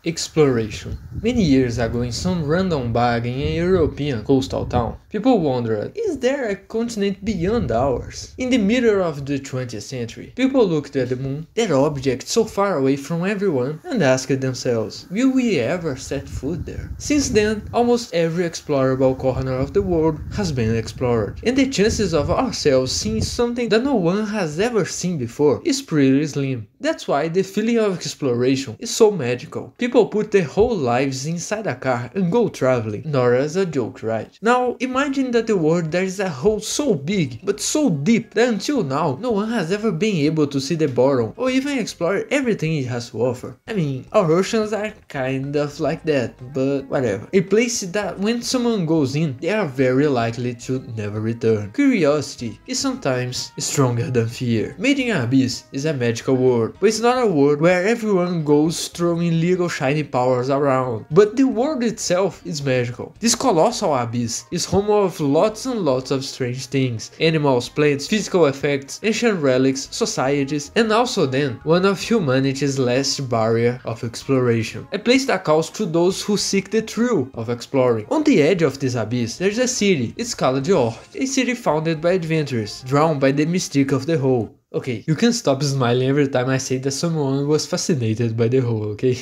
Exploration. Many years ago in some random bag in a European coastal town, people wondered, is there a continent beyond ours? In the middle of the 20th century, people looked at the moon, that object so far away from everyone, and asked themselves, will we ever set foot there? Since then, almost every explorable corner of the world has been explored, and the chances of ourselves seeing something that no one has ever seen before is pretty slim. That's why the feeling of exploration is so magical. People put their whole lives inside a car and go traveling, not as a joke, right? Now, imagine that the world there is a hole so big, but so deep, that until now, no one has ever been able to see the bottom, or even explore everything it has to offer. I mean, our oceans are kind of like that, but whatever. A place that when someone goes in, they are very likely to never return. Curiosity is sometimes stronger than fear. Made in Abyss is a magical world, but it's not a world where everyone goes throwing legal shiny powers around. But the world itself is magical. This colossal abyss is home of lots and lots of strange things. Animals, plants, physical effects, ancient relics, societies, and also then, one of humanity's last barrier of exploration. A place that calls to those who seek the thrill of exploring. On the edge of this abyss, there's a city. It's called Yoake, a city founded by adventurers, drawn by the mystique of the whole. Okay, you can stop smiling every time I say that someone was fascinated by the whole, okay?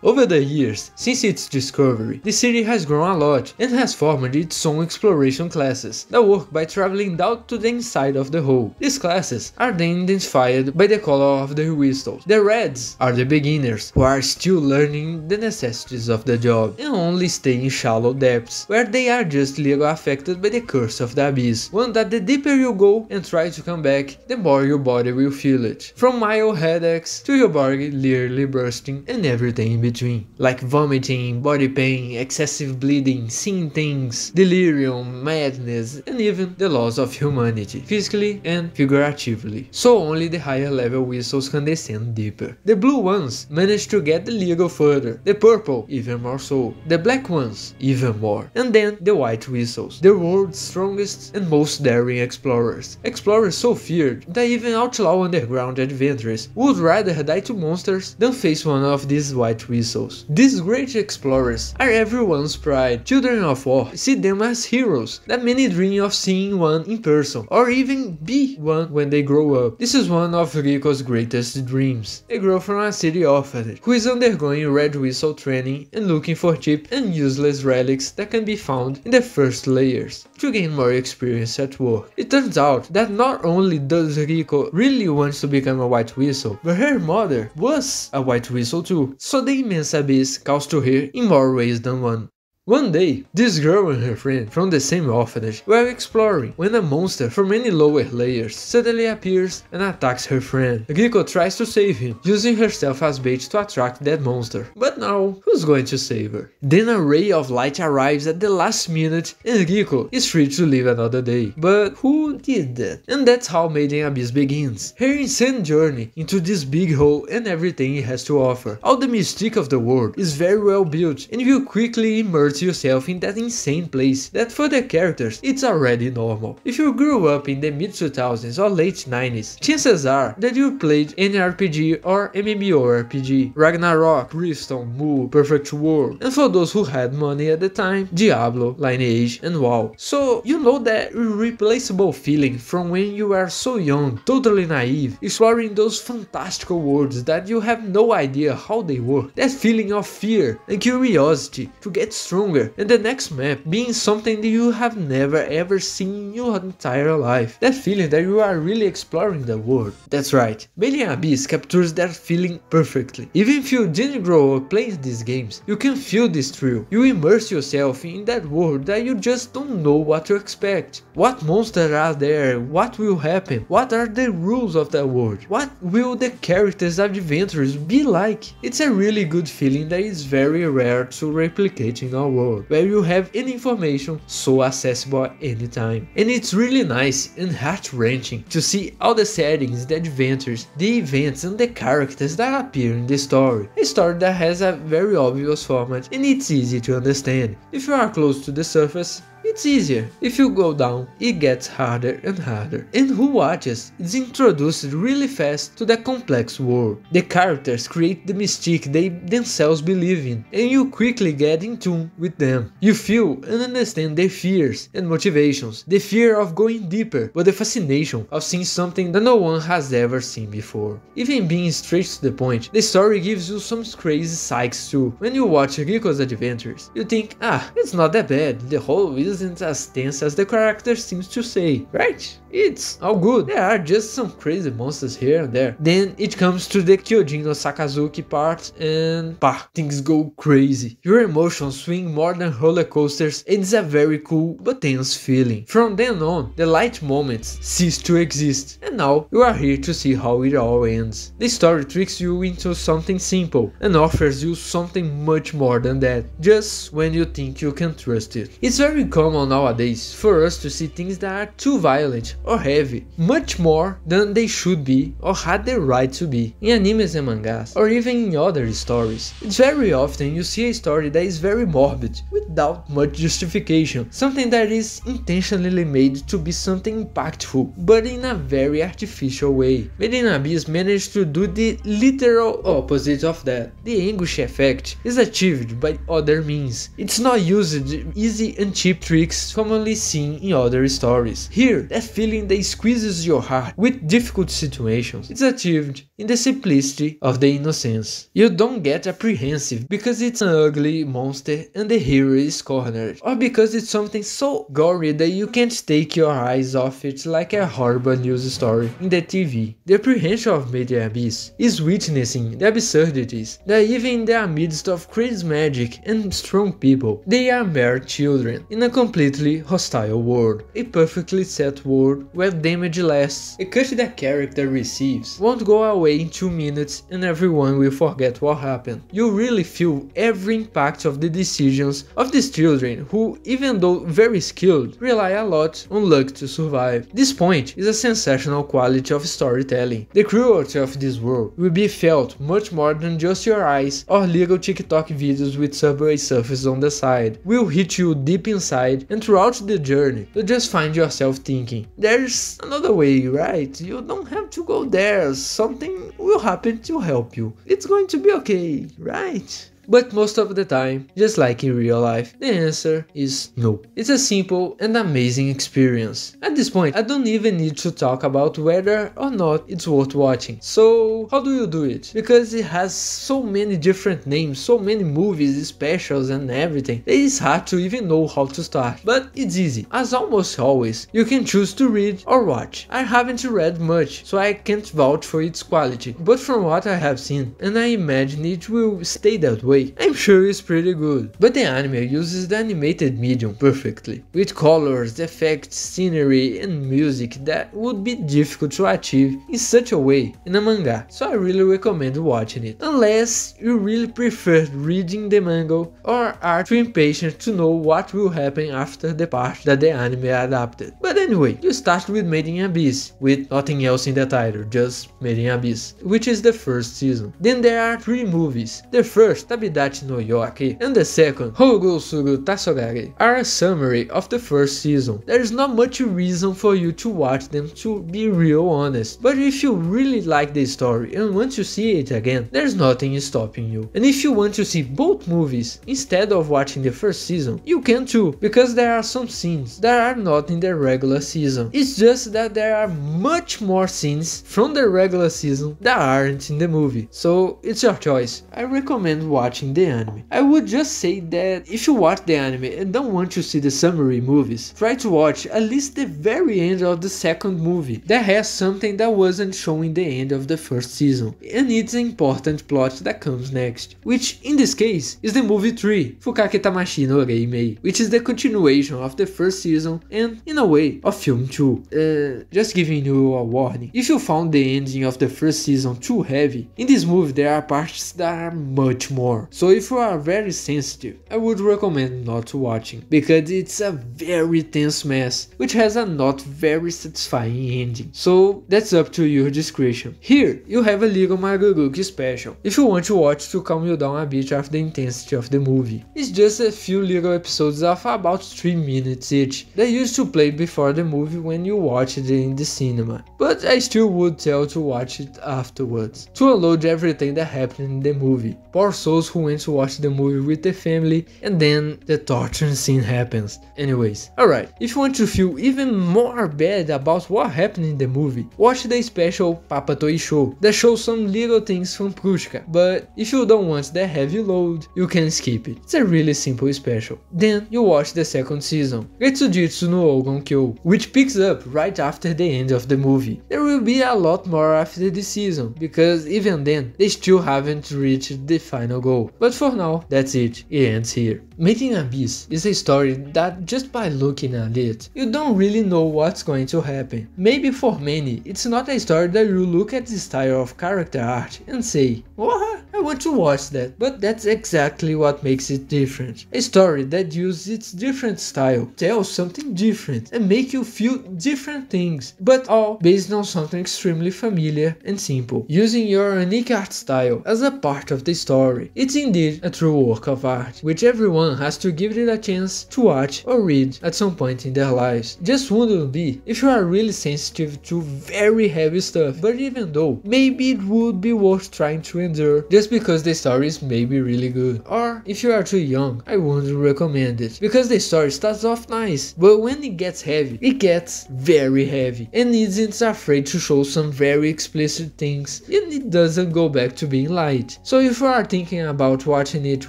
Over the years, since its discovery, the city has grown a lot and has formed its own exploration classes that work by traveling down to the inside of the hole. These classes are then identified by the color of their whistles. The reds are the beginners who are still learning the necessities of the job and only stay in shallow depths where they are just little affected by the curse of the abyss. One that the deeper you go and try to come back, the more your body will feel it. From mild headaches to your body nearly bursting and everything in between. Like vomiting, body pain, excessive bleeding, seeing things, delirium, madness, and even the loss of humanity, physically and figuratively. So only the higher level whistles can descend deeper. The blue ones manage to get the legal further, the purple even more so, the black ones even more, and then the white whistles, the world's strongest and most daring explorers. Explorers so feared that even outlaw underground adventurers would rather die to monsters than face one of these white whistles. These great explorers are everyone's pride. Children of War see them as heroes that many dream of seeing one in person or even be one when they grow up. This is one of Riko's greatest dreams. A girl from a city orphanage who is undergoing red whistle training and looking for cheap and useless relics that can be found in the first layers to gain more experience at work. It turns out that not only does Riko really want to become a white whistle, but her mother was a white whistle too, so the immense abyss calls to her in more ways than one. One day, this girl and her friend from the same orphanage were exploring when a monster from any lower layers suddenly appears and attacks her friend. Riko tries to save him, using herself as bait to attract that monster. But now, who's going to save her? Then a ray of light arrives at the last minute and Riko is free to live another day. But who did that? And that's how Made in Abyss begins. Her insane journey into this big hole and everything it has to offer. All the mystique of the world is very well built and you quickly immerse yourself in that insane place that for the characters it's already normal. If you grew up in the mid 2000s or late 90s, chances are that you played any RPG or MMORPG, Ragnarok, Brimstone, Mu, Perfect World, and for those who had money at the time, Diablo, Lineage, and WoW. So you know that irreplaceable feeling from when you are so young, totally naive, exploring those fantastical worlds that you have no idea how they work. That feeling of fear and curiosity to get stronger, and the next map being something that you have never ever seen in your entire life. That feeling that you are really exploring the world. That's right, Made in Abyss captures that feeling perfectly. Even if you didn't grow up playing these games, you can feel this thrill. You immerse yourself in that world that you just don't know what to expect. What monsters are there? What will happen? What are the rules of that world? What will the characters and adventures be like? It's a really good feeling that is very rare to replicate in our world, where you have any information so accessible at any time. And it's really nice and heart-wrenching to see all the settings, the adventures, the events and the characters that appear in the story. A story that has a very obvious format and it's easy to understand. If you are close to the surface, it's easier. If you go down, it gets harder and harder. And who watches is introduced really fast to the complex world. The characters create the mystique they themselves believe in, and you quickly get in tune with them. You feel and understand their fears and motivations, the fear of going deeper, but the fascination of seeing something that no one has ever seen before. Even being straight to the point, the story gives you some crazy psychs too. When you watch Riko's adventures, you think, it's not that bad, the whole isn't as tense as the character seems to say, right? It's all good, there are just some crazy monsters here and there. Then it comes to the Kyojin no Sakazuki part and things go crazy. Your emotions swing more than roller coasters and it's a very cool but tense feeling. From then on, the light moments cease to exist and now you are here to see how it all ends. The story tricks you into something simple and offers you something much more than that, just when you think you can trust it. It's very common nowadays for us to see things that are too violent or heavy, much more than they should be or had the right to be, in animes and mangas, or even in other stories. It's very often you see a story that is very morbid, without much justification, something that is intentionally made to be something impactful, but in a very artificial way. Made in Abyss managed to do the literal opposite of that. The anguish effect is achieved by other means. It's not used easy and cheap tricks commonly seen in other stories. Here, that feeling that squeezes your heart with difficult situations, it's achieved in the simplicity of the innocence. You don't get apprehensive because it's an ugly monster and the hero is cornered, or because it's something so gory that you can't take your eyes off it like a horrible news story in the TV. The apprehension of Made in Abyss is witnessing the absurdities that even in the midst of crazy magic and strong people, they are mere children in a completely hostile world, a perfectly set world where damage lasts. A cut the character receives won't go away in 2 minutes and everyone will forget what happened. You really feel every impact of the decisions of these children who, even though very skilled, rely a lot on luck to survive. This point is a sensational quality of storytelling. The cruelty of this world will be felt much more than just your eyes or legal TikTok videos with Subway surfers on the side. Will hit you deep inside and throughout the journey you just find yourself thinking, there's another way, right? You don't have to go there, something will happen to help you. It's going to be okay, right? But most of the time, just like in real life, the answer is no. It's a simple and amazing experience. At this point, I don't even need to talk about whether or not it's worth watching. So, how do you do it? Because it has so many different names, so many movies, specials and everything, that it's hard to even know how to start. But it's easy. As almost always, you can choose to read or watch. I haven't read much, so I can't vouch for its quality. But from what I have seen, and I imagine it will stay that way, I'm sure it's pretty good. But the anime uses the animated medium perfectly, with colors, effects, scenery and music that would be difficult to achieve in such a way in a manga, so I really recommend watching it, unless you really prefer reading the manga or are too impatient to know what will happen after the part that the anime adapted. But anyway, you start with Made in Abyss, with nothing else in the title, just Made in Abyss, which is the first season. Then there are 3 movies. The first, Tabidachi no Yoake, and the second, Hourou Suru Tasogare, are a summary of the first season. There is not much reason for you to watch them, to be real honest, but if you really like the story and want to see it again, there's nothing stopping you. And if you want to see both movies instead of watching the first season, you can too, because there are some scenes that are not in the regular season. It's just that there are much more scenes from the regular season that aren't in the movie, so it's your choice. I recommend watching the anime. I would just say that if you watch the anime and don't want to see the summary movies, try to watch at least the very end of the second movie that has something that wasn't shown in the end of the first season, and it's an important plot that comes next, which in this case is the movie 3, Fukaki Tamashii no Reimei, which is the continuation of the first season and in a way of film 2. Just giving you a warning, if you found the ending of the first season too heavy, in this movie there are parts that are much more more. So if you are very sensitive, I would recommend not watching, because it's a very tense mess, which has a not very satisfying ending. So that's up to your discretion. Here, you have a legal Marulk special, if you want to watch to calm you down a bit of the intensity of the movie. It's just a few legal episodes of about 3 minutes each, that used to play before the movie when you watched it in the cinema, but I still would tell to watch it afterwards, to unload everything that happened in the movie. Poor souls who went to watch the movie with the family and then the torture scene happens. Anyways, alright, if you want to feel even more bad about what happened in the movie, watch the special Papa toいっしょ that shows some legal things from Prushka, but if you don't want that heavy load, you can skip it. It's a really simple special. Then you watch the second season, Retsujitsu no Ougonkyou, which picks up right after the end of the movie. There will be a lot more after this season, because even then, they still haven't reached the final goal. But for now, that's it ends here. Made in Abyss is a story that just by looking at it, you don't really know what's going to happen. Maybe for many, it's not a story that you look at the style of character art and say, "What? I want to watch that," but that's exactly what makes it different. A story that uses its different style, tells something different, and make you feel different things, but all based on something extremely familiar and simple, using your unique art style as a part of the story. It's indeed a true work of art, which everyone has to give it a chance to watch or read at some point in their lives. Just wouldn't be if you are really sensitive to very heavy stuff, but even though, maybe it would be worth trying to endure just because the story is maybe really good. Or if you are too young, I wouldn't recommend it, because the story starts off nice, but when it gets heavy, it gets very heavy, and isn't afraid to show some very explicit things, and it doesn't go back to being light. So if you are thinking about watching it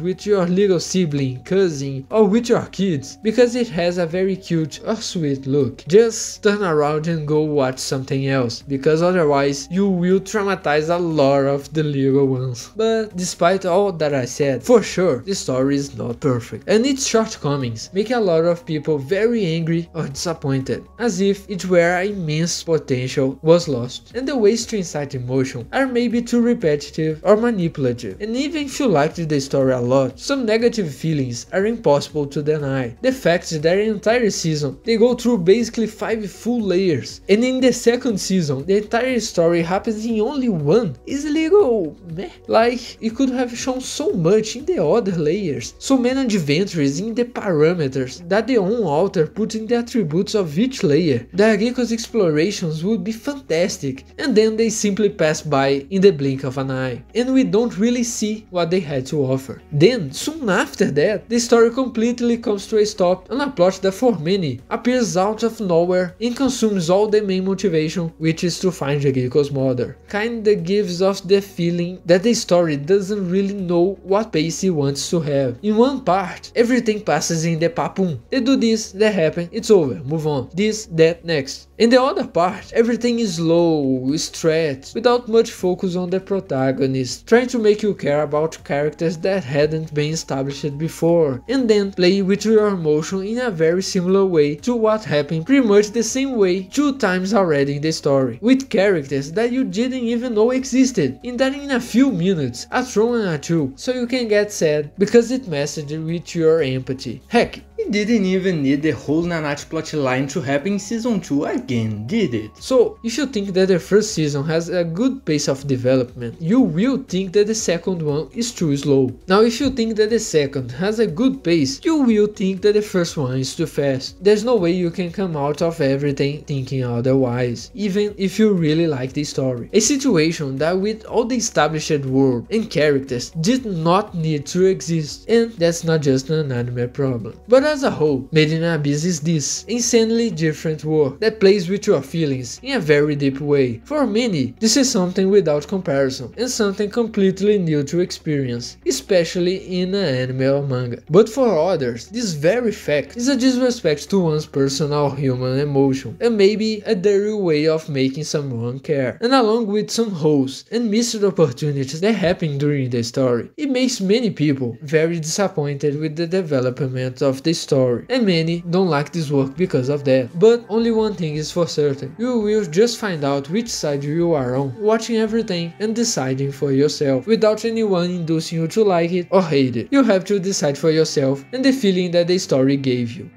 with your little sibling, cousin, or with your kids, because it has a very cute or sweet look, just turn around and go watch something else, because otherwise you will traumatize a lot of the little ones. But despite all that I said, for sure the story is not perfect, and its shortcomings make a lot of people very angry or disappointed, as if it were immense potential was lost, and the ways to incite emotion are maybe too repetitive or manipulative. And even if you liked the story a lot, some negative feelings are impossible to deny. The fact that the entire season they go through basically 5 full layers, and in the second season the entire story happens in only one, is a little meh. Like, it could have shown so much in the other layers, so many adventures in the parameters that the own author put in the attributes of each layer. The Agiko's explorations would be fantastic, and then they simply pass by in the blink of an eye, and we don't really see what they had to offer. Then, soon after that, the story completely comes to a stop on a plot that for many appears out of nowhere and consumes all the main motivation, which is to find Agiko's mother. Kinda gives off the feeling that the story doesn't really know what pace it wants to have. In one part, everything passes in the papum. They do this, that happen, it's over, move on. This, that, next. In the other part, everything is slow, stretched, without much focus on the protagonist, trying to make you care about characters that hadn't been established before, and then play with your emotion in a very similar way to what happened pretty much the same way 2 times already in the story, with characters that you didn't even know existed, and that in a few minutes are thrown at you so you can get sad because it messed with your empathy. Heck, it didn't even need the whole Nanatsu plotline to happen in season 2 again, did it? So, if you think that the first season has a good pace of development, you will think that the second one is too slow. Now, if you think that the second has a good pace, you will think that the first one is too fast. There's no way you can come out of everything thinking otherwise, even if you really like the story. A situation that with all the established world and characters did not need to exist, and that's not just an anime problem. But as a whole, Made in Abyss is this insanely different work that plays with your feelings in a very deep way. For many, this is something without comparison and something completely new to experience, especially in an anime or manga. But for others, this very fact is a disrespect to one's personal human emotion and maybe a dirty way of making someone care. And along with some holes and missed opportunities that happen during the story, it makes many people very disappointed with the development of the story, and many don't like this work because of that. But only one thing is for certain, you will just find out which side you are on, watching everything and deciding for yourself, without anyone inducing forcing you to like it or hate it. You have to decide for yourself and the feeling that the story gave you.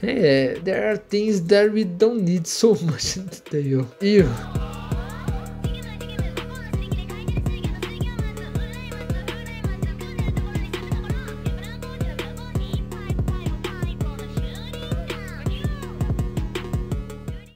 There are things that we don't need so much in detail. Ew.